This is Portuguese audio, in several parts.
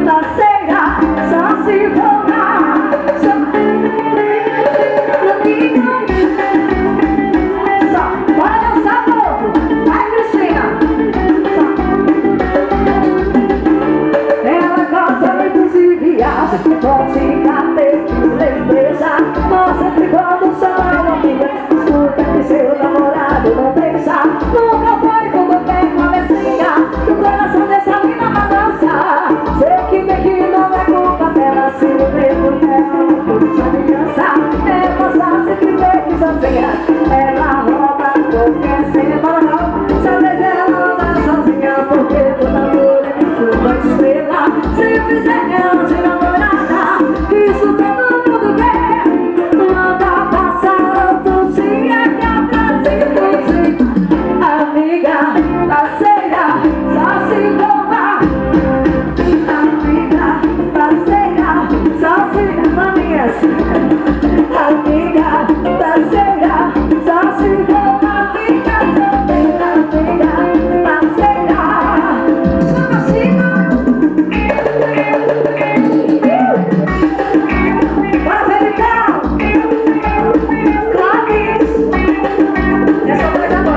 parceira, só se for lá. Só, bora dançar, povo. Vai, Cristina. Ela gosta muito de viagem, pode bater de lembrança. Mas sempre quando chama uma amiga, escuta que seu namorado não deixa. Nunca foi como tem uma mesinha, que o coração dessa mina balança. Sei que bem que não é culpa dela, se o mesmo dela não puxa aliança. É mais fácil que ver que sozinha ela rouba qualquer semana. Se às vezes ela anda sozinha, porque toda noite me chuva estrela. Se fizer ela de namorada, isso todo mundo quer. Manda passar outro dia que a Brasil fugir. Amiga, parceira, só se rouba. Amiga, parceira, só se maminhas. Amiga, parceira, só se rouba. Amiga, amiga, parceira. Chama, China. Bora, Vericão. Claves. Essa coisa boa.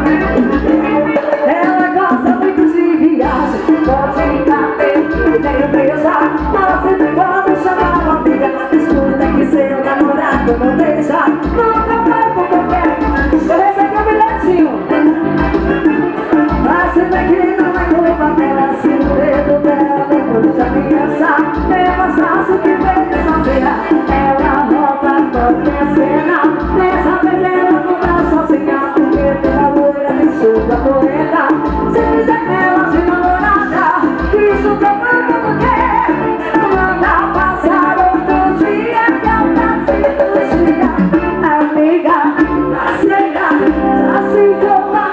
Ela gosta muito de viagem, pode ficar perto, nem beijar. Mas sempre quando chama uma amiga, escuta que seu namorado não deixa. Nunca vai por qualquer, beleza que é um bilhetinho. Mas sempre que não é culpa dela, se o dedo dela depois de ameaçar. É mais fácil que ver sozinha, ela rouba qualquer cena. Dessa vez ela não tá sozinha, porque toda loira tem sua morena. Se fizer ela de namorada, isso todo mundo quer. Manda passar outro dia que a Brasil fugia. Amiga, parceira, só se rouba.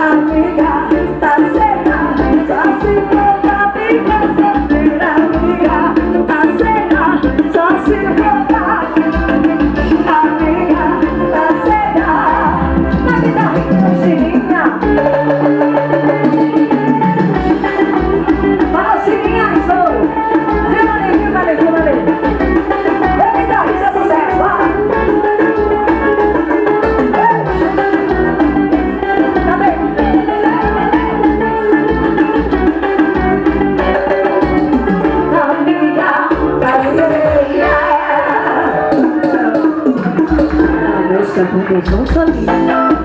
Amiga, parceira, só se rouba. Amiga, parceira, amiga, parceira, só se rouba. Amiga, parceira, na guitarrinha, Chininha. Fala, Chininha, sou. Vila Nevinho, cadê? Vila Nevinho. Vem, guitarrista, sucesso, vai. Cadê? Amiga, parceira. Meus campos não são sozinhos.